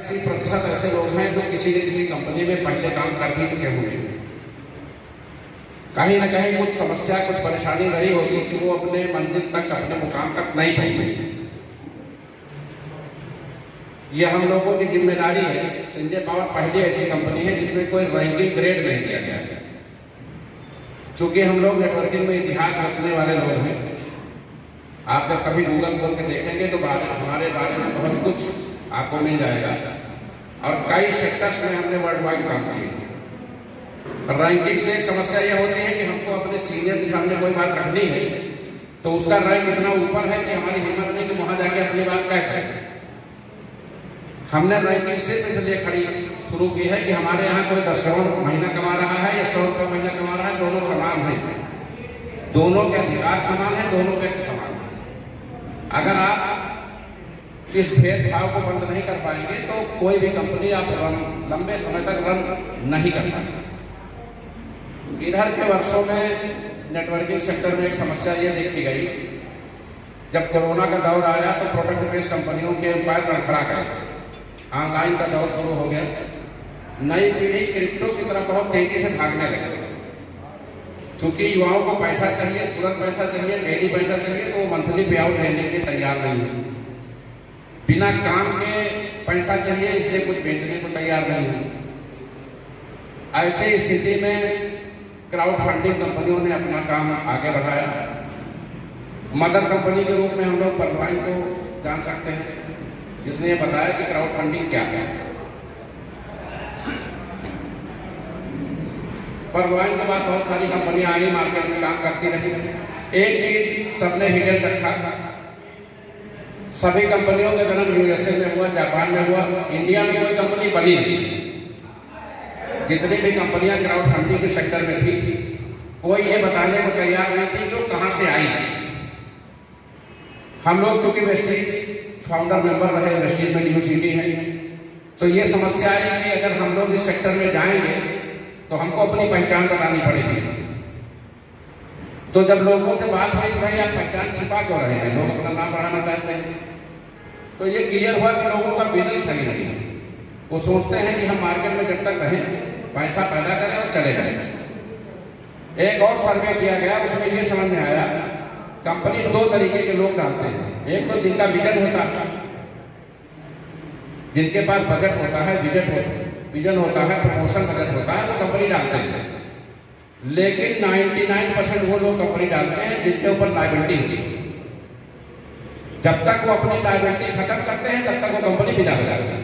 80% ऐसे लोग हैं जो किसी न किसी कंपनी में पहले काम कर भी चुके होंगे। कहीं ना कहीं कुछ समस्या, कुछ परेशानी रही होगी कि वो अपने मंजिल तक, अपने मुकाम तक नहीं पहुंचे। ये हम लोगों की जिम्मेदारी है। संजय पावर पहली ऐसी कंपनी है जिसमें कोई रैंकिंग ग्रेड नहीं दिया गया है। चूंकि हम लोग नेटवर्किंग में इतिहास रचने वाले लोग हैं, आप जब कभी गूगल खोल के देखेंगे तो हमारे बारे में बहुत कुछ आपको मिल जाएगा। और कई सेक्टर्स में हमने वर्ल्ड वाइड काम किए। रैंकिंग से एक समस्या यह होती है कि हमको अपने सीनियर के सामने कोई बात रखनी है तो उसका रैंक इतना ऊपर है कि हमारी हिम्मत नहीं कि वहां जाके अपनी बात कह सकें। हमने रैंकिंग से इसलिए खड़ी शुरू की है कि हमारे यहाँ कोई 10 करोड़ महीना कमा रहा है या 100 रुपये महीना कमा रहा है, दोनों समान हैं, दोनों के अधिकार समान है, दोनों के समान है। अगर आप इस भेदभाव को बंद नहीं कर पाएंगे तो कोई भी कंपनी आप लंबे समय तक रन नहीं कर पाएंगे। इधर के वर्षों में नेटवर्किंग सेक्टर में एक समस्या ये देखी गई, जब कोरोना का दौर आया तो प्रोडक्ट बेस्ड कंपनियों के उपाय लड़खड़ा गए, ऑनलाइन का दौर शुरू हो गया। नई पीढ़ी क्रिप्टो की तरफ बहुत तेजी से भागने लगी। चूंकि युवाओं को पैसा चाहिए, तुरंत पैसा चाहिए, डेली पैसा चाहिए, तो वो मंथली पे आउट लेने के लिए तैयार नहीं है। बिना काम के पैसा चाहिए इसलिए कुछ बेचने को तैयार नहीं है। ऐसी स्थिति में क्राउड फंडिंग कंपनियों ने अपना काम आगे बढ़ाया। मदर कंपनी के रूप में हम लोग परवाइन को जान सकते हैं, जिसने ये बताया कि क्राउड फंडिंग क्या है। परवाइन के बाद बहुत सारी कंपनियां आई, मार्केट में काम करती रही। एक चीज सबने हिडन रखा, सभी कंपनियों का जन्म यूएसए में हुआ, जापान में हुआ, इंडिया में कोई कंपनी बनी नहीं। जितनी भी कंपनियां क्राउड फंडिंग के सेक्टर में थी, कोई ये बताने को तैयार नहीं थी कि कहां से आई। हम लोग चूंकि वेस्टीज फाउंडर मेंबर रहे, वेस्टीज में यूनिवर्सिटी है, तो ये समस्या है कि अगर हम लोग इस सेक्टर में जाएंगे तो हमको अपनी पहचान बनानी पड़ेगी। तो जब लोगों से बात हुई कि भाई आप पहचान छिपा क्यों रहे हैं, लोग अपना नाम बढ़ाना चाहते हैं, तो ये क्लियर हुआ कि लोगों का विजन सही नहीं है। वो सोचते हैं कि हम मार्केट में जब तक रहें, पैसा पैदा करें और चले जाएं। एक और सर्वे किया गया, उसमें ये समझ में आया कंपनी 2 तरीके के लोग डालते हैं। एक तो जिनका विजन होता है, जिनके पास बजट होता है, विजन होता है, प्रमोशन बजट होता है, तो कंपनी डालते हैं। लेकिन 99% वो लोग कंपनी डालते हैं जिनके ऊपर लायबिलिटी होती है। जब तक वो अपनी लायबिलिटी खत्म करते हैं तब तक वो कंपनी विदा हो जाती है,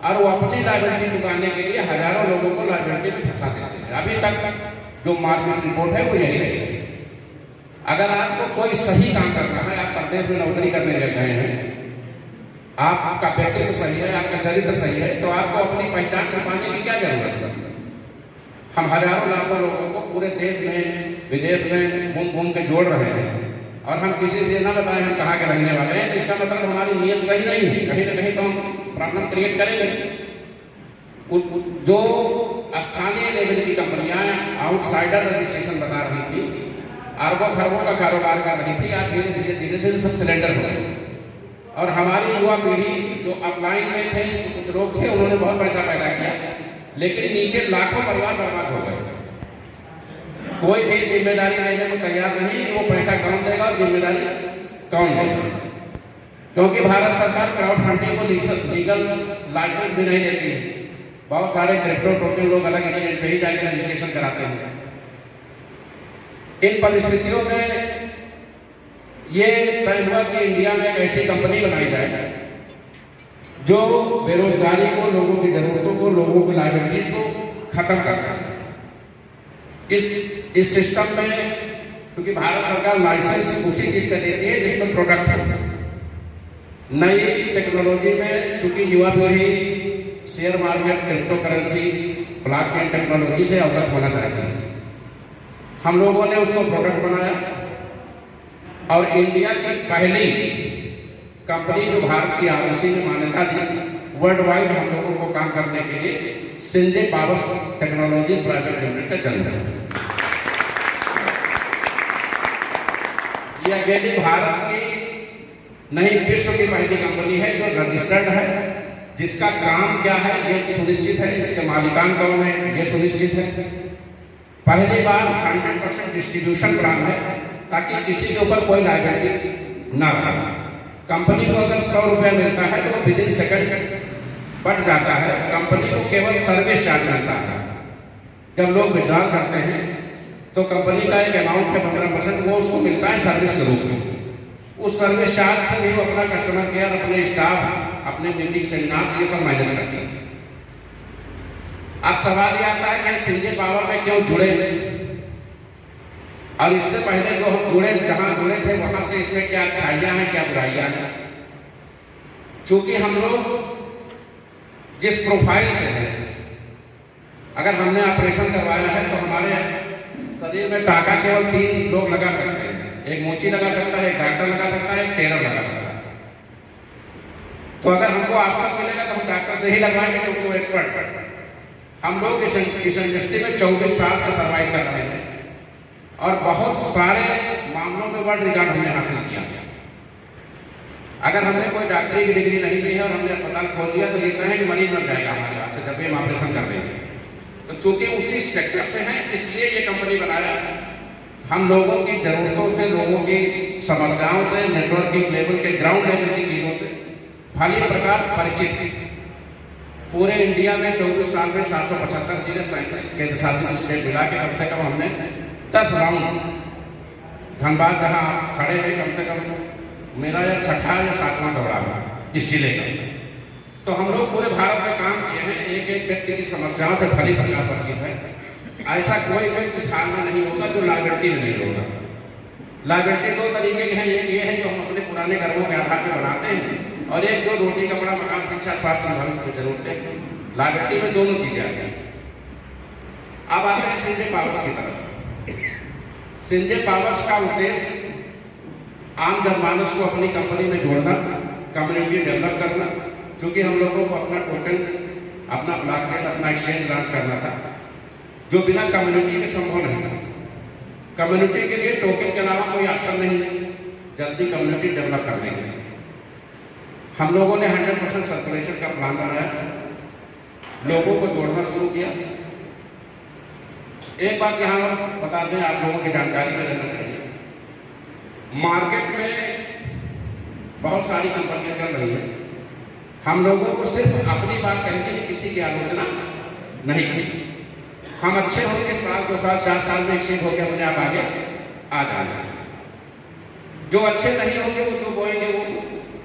और वो अपनी लायबिलिटी चुकाने के लिए हजारों लोगों को लायबिलिटी में फंसा देते हैं। अभी तक जो मार्केट रिपोर्ट है वो यही रही। अगर आपको कोई सही काम करना है, आप प्रदेश में नौकरी करने गए हैं, आपका व्यक्तित्व सही है, आपका चरित्र सही है, तो आपको अपनी पहचान छुपाने की क्या जरूरत है। हम हजारों लाखों लोगों को पूरे देश में, विदेश में घूम घूम के जोड़ रहे हैं, और हम किसी से ना बताएं हम कहाँ के रहने वाले हैं, इसका मतलब हमारी नीयत सही नहीं है। कहीं ना कहीं तो हम प्रॉब्लम क्रिएट करेंगे। जो स्थानीय लेवल की कंपनियां आउटसाइडर रजिस्ट्रेशन बता रही थी, अरबों खरबों का कारोबार कर रही थी, आज धीरे धीरे सब सिलेंडर हो गए। और हमारी युवा पीढ़ी जो अपलाइन में थे, कुछ लोग थे, उन्होंने बहुत पैसा पैदा किया, लेकिन नीचे लाखों परिवार बर्बाद हो गए। कोई भी जिम्मेदारी लेने को तैयार नहीं कि वो पैसा कौन देगा और जिम्मेदारी कौन देगा। क्योंकि भारत सरकार क्राउड फंडिंग को लीगल लाइसेंस भी नहीं देती है। बहुत सारे क्रिप्टो टोकन लोग अलग एक्सचेंज पे ही जाकर रजिस्ट्रेशन कराते हैं। इन परिस्थितियों में ये तय हुआ कि इंडिया में एक ऐसी कंपनी बनाई जाए जो बेरोजगारी को, लोगों की जरूरतों को, लोगों की लायबिलिटीज को खत्म कर सके। इस सिस्टम में क्योंकि भारत सरकार लाइसेंस उसी चीज का देती है जिसमें प्रोडक्ट हो। नई टेक्नोलॉजी में चूंकि युवा पीढ़ी share market, crypto currency, blockchain technology से अवगत होना चाहती है, हम लोगों ने उसको प्रोडक्ट बनाया। और इंडिया की पहली कंपनी जो भारत की आरओसी में मान्यता दी, वर्ल्ड वाइड हम लोगों को काम करने के लिए Sanjay power technologies private limited का जन्म है। यह अकेली भारत की नहीं, विश्व की पहली कंपनी है जो रजिस्टर्ड है, जिसका काम क्या है ये सुनिश्चित है, इसके मालिकान कौन है ये सुनिश्चित है। पहली बार 100% डिस्ट्रीब्यूशन प्लान है ताकि किसी के ऊपर कोई लायबिलिटी ना रहे। कंपनी को अगर 100 रुपया मिलता है तो विद इन सेकंड बढ़ जाता है। कंपनी को केवल सर्विस चार्ज मिलता है। जब लोग विड्रॉल करते हैं तो कंपनी का एक अमाउंट है 15%, वो उसको मिलता है सर्विस के रूप में। उस सर्विस चार्ज से भी वो अपना कस्टमर केयर, अपने स्टाफ, अपने मीटिंग सेमिनार्स ये सब मैनेज करते हैं। अब सवाल ये आता है कि सिंजे पावर में क्यों जुड़े, और इससे पहले जो हम जुड़े, जहां जुड़े थे वहां से इसमें क्या अच्छाइयां हैं क्या बुराइयां हैं। चूंकि हम लोग जिस प्रोफाइल से हैं, अगर हमने ऑपरेशन करवाया है तो हमारे शरीर में टाका केवल 3 लोग लगा सकते हैं। एक मोची लगा सकता है, एक डॉक्टर लगा सकता है, एक टेलर लगा सकता है। तो अगर हमको ऑप्शन मिलेगा तो हम डॉक्टर से ही लगवाएंगे क्योंकि वो एक्सपर्ट है। हम लोग इस इंडस्ट्री में 34 साल से सर्वाइव कर रहे हैं और बहुत सारे मामलों में वर्ल्ड रिकॉर्ड हमने हासिल किया। अगर हमने कोई डॉक्टरी की डिग्री नहीं ली है और हमने अस्पताल खोल दिया तो ये कहें कि मरीज मर जाएगा हमारे हाथ से जब भी हम ऑपरेशन कर देंगे। तो चूंकि उसी सेक्टर से हैं इसलिए ये कंपनी बनाया। हम लोगों की जरूरतों से, लोगों की समस्याओं से, नेटवर्किंग लेवल के, ग्राउंड लेवल की चीजों से भली प्रकार परिचित। पूरे इंडिया में 24 साल में 775 जिले, 37 केंद्र शासित स्टेट मिला के कम से कम हमने 10 राउंड, धनबाद जहाँ आप खड़े हैं कम से कम मेरा यह 6ठा या 7वां दौरा है इस जिले का। तो हम लोग पूरे भारत में काम किए हैं। एक एक व्यक्ति की समस्याओं से भली प्रकार परिचित है। ऐसा कोई व्यक्ति इस हाल में नहीं होगा जो लायबिलिटी में नहीं होगा। लायबिलिटी 2 तरीके की है। एक ये है जो हम अपने पुराने कर्मों के आधार पर बनाते हैं, और एक जो रोटी कपड़ा मकान शिक्षा स्वास्थ्य भविष्य की जरूरत है। लायबिलिटी में दोनों चीजें आती हैं। अब आते हैं सिंजे पावर्स की तरफ। सिंजे पावर्स का उद्देश्य आम जनमानस को अपनी कंपनी में जोड़ना, कम्युनिटी डेवलप करना। क्योंकि हम लोगों को अपना टोकन, अपना ब्लॉकचेन, अपना एक्सचेंज लॉन्च करना था जो बिना कम्युनिटी के संभव नहीं था। कम्युनिटी के लिए टोकन के अलावा कोई ऑप्शन नहीं है जल्दी कम्युनिटी डेवलप करने के लिए। हम लोगों ने 100% सर्कुलेशन का प्लान बनाया, लोगों को जोड़ना शुरू किया। एक बात यहाँ बता दें, आप लोगों की जानकारी में रहना चाहिए। मार्केट में बहुत सारी कंपनियां चल रही हैं। हम लोगों को सिर्फ अपनी बात कहेंगे, किसी की आलोचना नहीं की। हम अच्छे होंगे, 1 2 साल 4 साल में एक्सीड होकर अपने आप आगे आ जाएंगे। जो अच्छे नहीं होंगे वो जो बोएंगे वो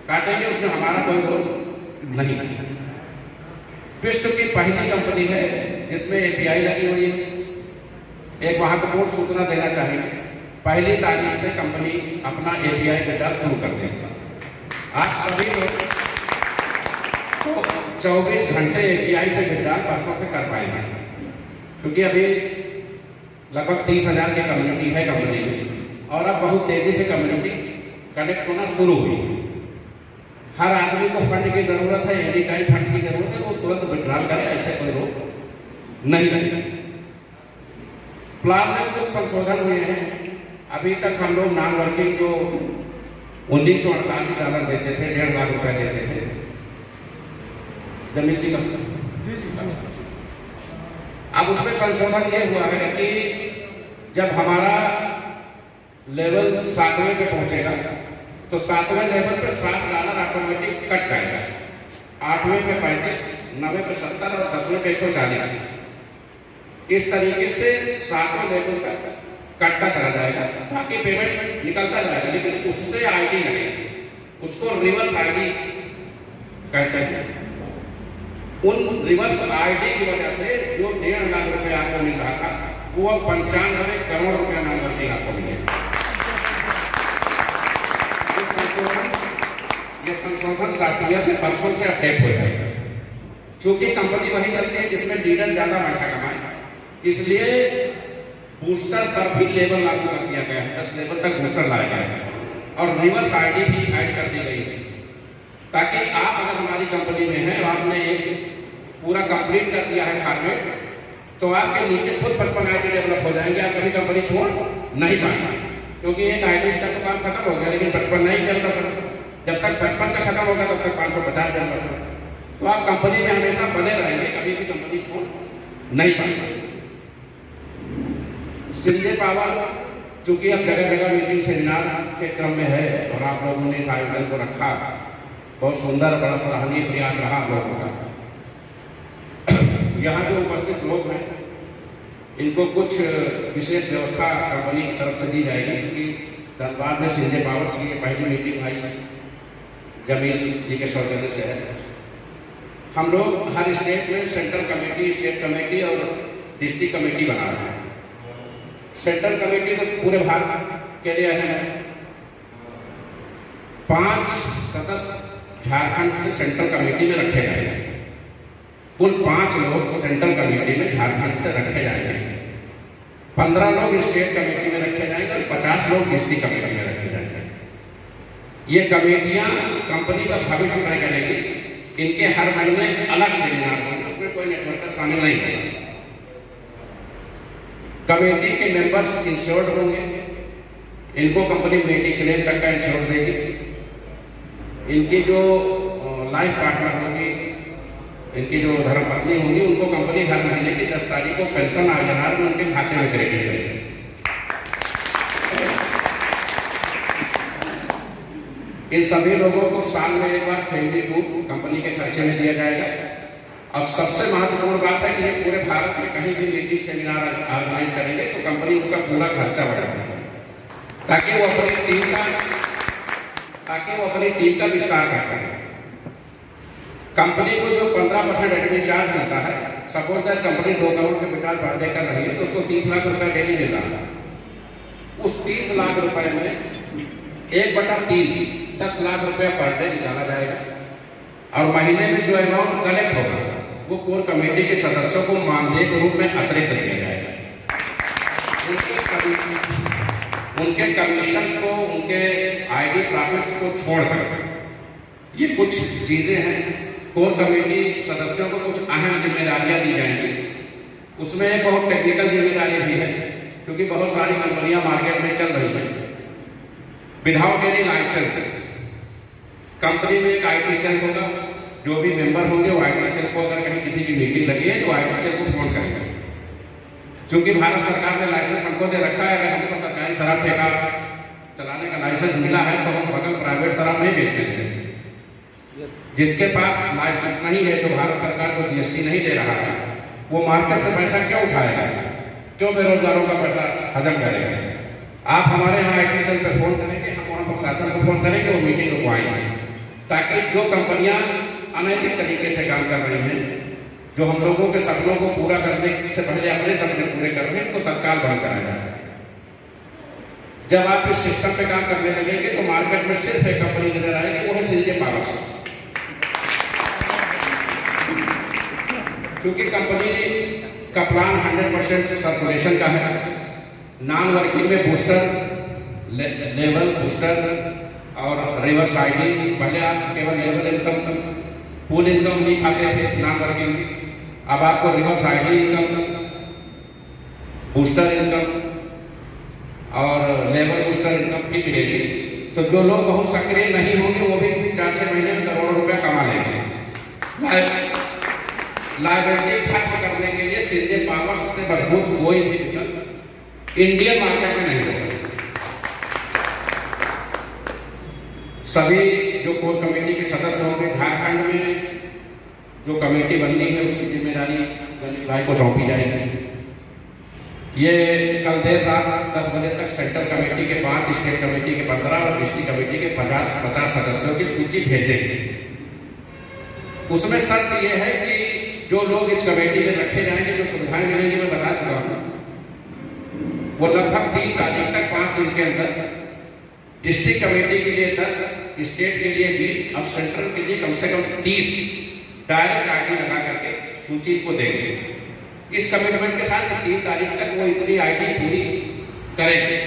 काटेंगे, उसमें हमारा कोई रोल नहीं। विश्व की पहली कंपनी है जिसमें API लगी हुई है। एक महत्वपूर्ण सूचना देना चाहिए, 1 तारीख से कंपनी अपना API विड्रॉल शुरू कर देगी। आप सभी लोग 24 घंटे API से विड्रॉल परसों से कर पाएंगे, क्योंकि अभी लगभग 30,000 की कम्युनिटी है कंपनी में, और अब बहुत तेजी से कम्युनिटी कनेक्ट होना शुरू हुई। हर आदमी को फंड की जरूरत है, एनी टाइम फंड की जरूरत है, वो तुरंत विड्रॉल करे, ऐसे कोई रोक नहीं है। प्लान में कुछ संशोधन हुए हैं। अभी तक हम लोग नॉन वर्किंग जो $1948 देते थे, 1.5 लाख रुपए देते थे जमीन की कंपनी। अब उसमें संशोधन ये हुआ है कि जब हमारा लेवल 7वें पे पहुंचेगा तो 7वें लेवल पे $7 ऑटोमेटिक कट जाएगा। 8वें पे 35, 9वें पे 70 और 10वें पे 140। इस तरीके से 7वें लेवल तक कटता चला जाएगा ताकि पेमेंट निकलता जाएगा, लेकिन उससे आईडी लगेगी, उसको रिवर्स आईडी कहते हैं। उन रिवर्स आईडी की वजह से जो 1.5 लाख रुपए आपको मिल रहा था वो अब 95 करोड़ रुपया नॉन वर्किंग आपको मिलेगा। ये संशोधन सॉफ्टवेयर में परसों से अपडेट हो जाएगा। चूंकि कंपनी वही चलती है जिसमें लीडर ज्यादा पैसा कमाए, इसलिए बूस्टर पर भी लेवल लागू कर दिया गया है। 10 लेवल तक बूस्टर लाया गया है और रिवर्स आईडी भी ऐड कर दी गई है, ताकि आप अगर हमारी कंपनी में हैं, आपने एक पूरा कंप्लीट कर दिया है फॉर्मेट, तो आपके नीचे खुद 55 आईडी डेवलप हो जाएंगे। आप कभी कंपनी छोड़ नहीं पाएंगे, क्योंकि एक आईडी का तो काम खत्म हो गया, लेकिन 55 नहीं डेवलप। जब तक 55 का खत्म होगा तब तक 550 डेवलप। तो आप कंपनी में हमेशा बने रहेंगे, कभी भी कंपनी छोड़ नहीं पाएंगे। संजय पावर चूंकि अब जगह जगह मीटिंग सेमिनार के क्रम में है और आप लोगों ने इस आयोजन को रखा, बहुत सुंदर, बड़ा सराहनीय प्रयास रहा आप लोगों का। यहाँ जो उपस्थित लोग हैं इनको कुछ विशेष व्यवस्था कंपनी की तरफ से दी जाएगी, क्योंकि धनबाद में संजय पावर्स की पहली मीटिंग भाई जमील जी के सौजन्य से है। हम लोग हर स्टेट में सेंट्रल कमेटी, स्टेट कमेटी और डिस्ट्रिक्ट कमेटी बना रहे हैं। सेंट्रल कमेटी तो पूरे भारत के लिए अहम है। 5 सदस्य झारखंड से सेंट्रल कमेटी में रखे जाएंगे। कुल 5 लोग सेंट्रल कमेटी में झारखंड से रखे जाएंगे, 15 लोग स्टेट कमेटी में रखे जाएंगे और 50 लोग डिस्ट्रिक्ट कमेटी में रखे जाएंगे। ये कमेटियां कंपनी का भविष्य तय करेगी। इनके हर महीने अलग सेमिनार होंगे, उसमें कोई नेटवर्कर शामिल नहीं होगा। कमेटी के मेंबर्स इंश्योर्ड होंगे, इनको कंपनी मेडिक्लेम तक का इंश्योरेंस देगी। इनकी जो लाइफ पार्टनर होंगी, इनकी जो धर्मपत्नी होंगी, उनको कंपनी हर महीने की 10 तारीख को पेंशन आयोजन में उनके खाते में क्रेडिट करेगी। इन सभी लोगों को साल में एक बार फैमिली टूर कंपनी के खर्चे में दिया जाएगा। और सबसे महत्वपूर्ण बात है कि ये पूरे भारत में कहीं भी मीटिंग सेमिनार ऑर्गेनाइज करेंगे तो कंपनी उसका पूरा खर्चा बढ़ाएगी, ताकि वो अपनी टीम का विस्तार कर सके। कंपनी को जो 15% एडमिन चार्ज मिलता है, सपोज दैट कंपनी 2 करोड़ के विड्रॉल पर डे कर रही है तो उसको 30 लाख रुपए डेली मिल रहा है। उस 30 लाख रुपए में 1/3 10 लाख रुपए पर डे निकाला जाएगा और महीने में जो अमाउंट कलेक्ट होगा वो कोर कमेटी के सदस्यों को मानदेय के रूप में अतिरिक्त दिया जाएगा। उनके कमीशंस को, उनके आईडी प्रॉफिट्स को छोड़कर ये कुछ चीजें हैं। कोर कमेटी सदस्यों को कुछ अहम जिम्मेदारियां दी जाएंगी। उसमें एक बहुत टेक्निकल जिम्मेदारी भी है, क्योंकि बहुत सारी कंपनियां मार्केट में चल रही हैं विदाउट एनी लाइसेंस। कंपनी में एक आईटी सेल होगा, जो भी मेंबर होंगे वो आईटी सेल को, अगर कहीं किसी की मीटिंग लगी है तो आईटी सेल को फोन करेंगे। क्योंकि भारत सरकार ने लाइसेंस हमको दे रखा है, अगर हमको सरकारी शराब ठेका चलाने का लाइसेंस मिला है तो हम बगल प्राइवेट शराब नहीं बेचने देंगे। जिसके पास लाइसेंस नहीं है, जो भारत सरकार को जीएसटी नहीं दे रहा है, वो मार्केट से पैसा क्यों उठाएगा, क्यों बेरोजगारों का पैसा हजम करेगा। आप हमारे यहाँ आईटी सेल पर फोन करेंगे, हम वहाँ प्रशासन को फोन करेंगे, वो मीटिंग रुकवाएंगे, ताकि जो कंपनियां अनैतिक तरीके से काम कर रही हैं, जो हम लोगों के सपनों को पूरा करने से पहले अपने सपने पूरे कर रहे हैं, तो तत्काल बंद कराया जा सके। जब आप इस सिस्टम पे काम करने लगेंगे तो मार्केट में सिर्फ एक कंपनी नजर आएगी, वो है संजय पावर्स। क्योंकि कंपनी का प्लान 100% सर्कुलेशन का है। नॉन वर्किंग में बूस्टर, लेवल बूस्टर और रिवर्स आईडी। पहले आप केवल लेवल इनकम, फुल इनकम ही पाते थे नॉन वर्किंग में, अब आपको reverse ID income, booster income और लेवल बूस्टर इनकम भी मिलेगी। तो जो लोग बहुत सक्रिय नहीं होंगे वो भी 4-6 महीने में करोड़ों रुपया कमा लेंगे। लायबिलिटी खत्म करने के लिए संजय पावर्स से मजबूत कोई भी विकल्प इंडियन मार्केट में नहीं होगा। सभी जो कोर कमेटी के सदस्य होंगे, झारखंड में जो कमेटी बननी है उसकी जिम्मेदारी गणेश भाई को सौंपी जाएगी। ये कल देर रात 10 बजे तक सेंट्रल कमेटी के 5, स्टेट कमेटी के 15 और डिस्ट्रिक्ट कमेटी के 50 सदस्यों की सूची भेजेंगे। उसमें शर्त यह है कि जो लोग इस कमेटी में रखे जाएंगे, जो सुविधाएं मिलेंगी मैं बता चुका हूं, वो लगभग 3 तारीख तक 5 दिन के अंदर डिस्ट्रिक्ट कमेटी के लिए 10, स्टेट के लिए 20 और सेंट्रल के लिए कम से कम 30 डायरेक्ट आईडी लगा करके सूची को देंगे। इस कमिटमेंट के साथ 3 तारीख तक वो इतनी आईडी पूरी करेंगे।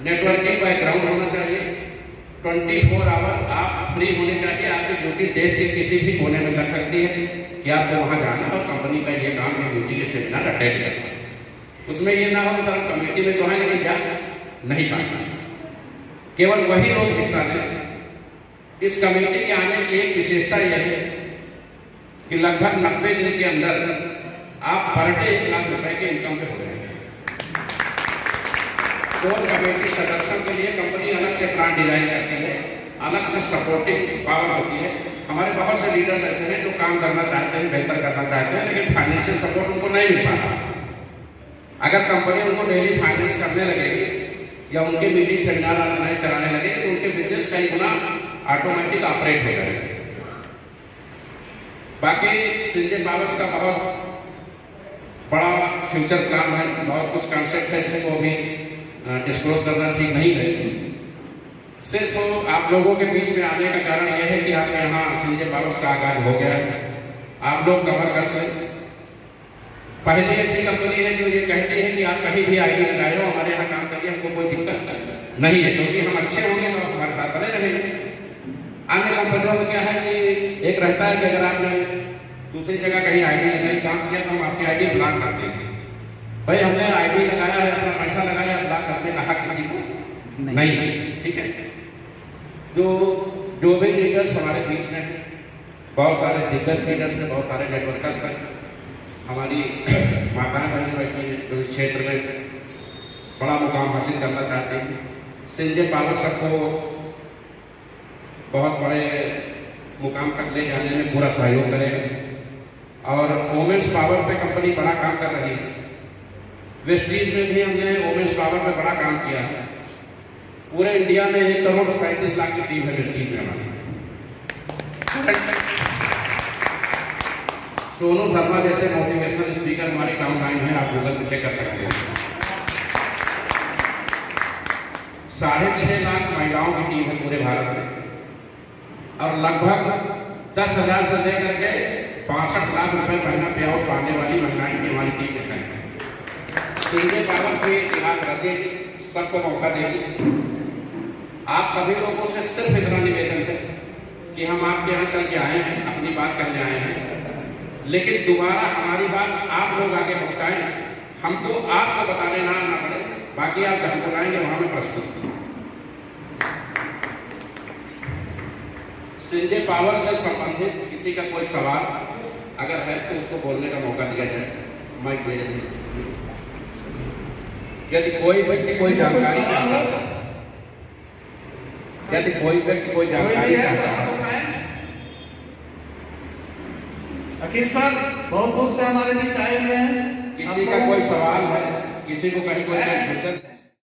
नेटवर्किंग बैकग्राउंड होना चाहिए, 24 आवर आप फ्री होने चाहिए। आपकी ड्यूटी देश के किसी भी कोने में लग सकती है कि आपको वहां जाना और कंपनी का ये काम, ये मीटिंग, ये सेमिनार अटेंड करना। उसमें ये ना हो कि सर कमेटी में तो है लेकिन जा नहीं पाएंगे। केवल वही लोग हिस्सा लें। इस कमेटी के आने की एक विशेषता यह है कि लगभग 90 दिन के अंदर आप पर डे 1 लाख रुपए के इनकम पे हो जाएंगे। कोर कमेटी सदस्यों के लिए कंपनी अलग से प्लान डिजाइन करती है, अलग से सपोर्टिंग पावर होती है। हमारे बहुत से लीडर्स ऐसे हैं जो काम करना चाहते हैं, बेहतर करना चाहते हैं, लेकिन फाइनेंशियल सपोर्ट उनको नहीं मिल पा रहा। अगर कंपनी उनको डेली फाइनेंस करने लगेगी या उनके मीटिंग सेमिनार ऑर्गेनाइज कराने लगेगी तो उनके बिजनेस कई गुना ऑटोमेटिक ऑपरेट हो जाएगा। बाकी संजय पावर्स का बहुत बड़ा फ्यूचर प्लान है, बहुत कुछ कॉन्सेप्ट है जिसको अभी डिस्क्लोज करना ठीक नहीं है। सिर्फ आप लोगों के बीच में आने का कारण यह है कि आपके यहाँ संजय पावर्स का आगाज हो गया है। आप लोग कमर कस लें। पहले ऐसी कंपनी है जो ये कहती है कि आप कहीं भी आईडी लगाए हो, हमारे यहाँ काम करिए, हमको कोई दिक्कत नहीं है, क्योंकि हम अच्छे होंगे तो हमारे साथ बने रहेंगे। अन्य कंपनियों में क्या है कि एक रहता है कि अगर आपने दूसरी जगह कहीं आईडी लगाई, काम किया तो हम आपकी आईडी ब्लॉक कर देंगे। भाई हमने आईडी लगाया है, अपना पैसा लगाया, ब्लॉक करने का हक किसी को नहीं है, ठीक है। जो भी लीडर्स हमारे बीच में हैं, बहुत सारे दिग्गज लीडर्स हैं, बहुत सारे नेटवर्कर्स हैं, हमारी माताएं बहनें बैठी हैं जो इस क्षेत्र में बड़ा मुकाम हासिल करना चाहते हैं। संजय पावर्स सबको बहुत बड़े मुकाम तक ले जाने में पूरा सहयोग करेगा। और वोमेंस पावर पे कंपनी बड़ा काम कर रही है। वेस्टीज में भी हमने वोमेंस पावर पे बड़ा काम किया है। पूरे इंडिया में 1,37,00,000 की टीम है वेस्टीज में हमारी। सोनू शर्मा जैसे मोटिवेशनल स्पीकर हमारी डाउनलाइन है, आप गूगल पे चेक कर सकते हैं। 6.5 लाख महिलाओं की टीम है पूरे भारत में, और लगभग 10,000 से लेकर के 65 लाख रुपए महीना पे आउट पाने वाली महिलाएं की हमारी टीम में है। संजय पावर्स के इतिहास रचे, सबको मौका देगी। आप सभी लोगों से सिर्फ इतना निवेदन है कि हम आपके यहाँ चल के आए हैं, अपनी बात कहने आए हैं, लेकिन दोबारा हमारी बात आप लोग आगे पहुंचाएं, हमको आपको बताने ना पड़े। बाकी आप जहां बुलाएंगे वहां में प्रस्तुत। संजय पावर्स से संबंधित किसी का कोई सवाल अगर है तो उसको बोलने का मौका दिया जाए। माइक दे दीजिए। यदि कोई व्यक्ति कोई जानकारी चाहता है, यदि कोई व्यक्ति कोई जानकारी चाहता है। अखिल सर बहुत दूर से हमारे बीच आए हुए हैं। किसी का कोई सवाल है, किसी को कहीं कोई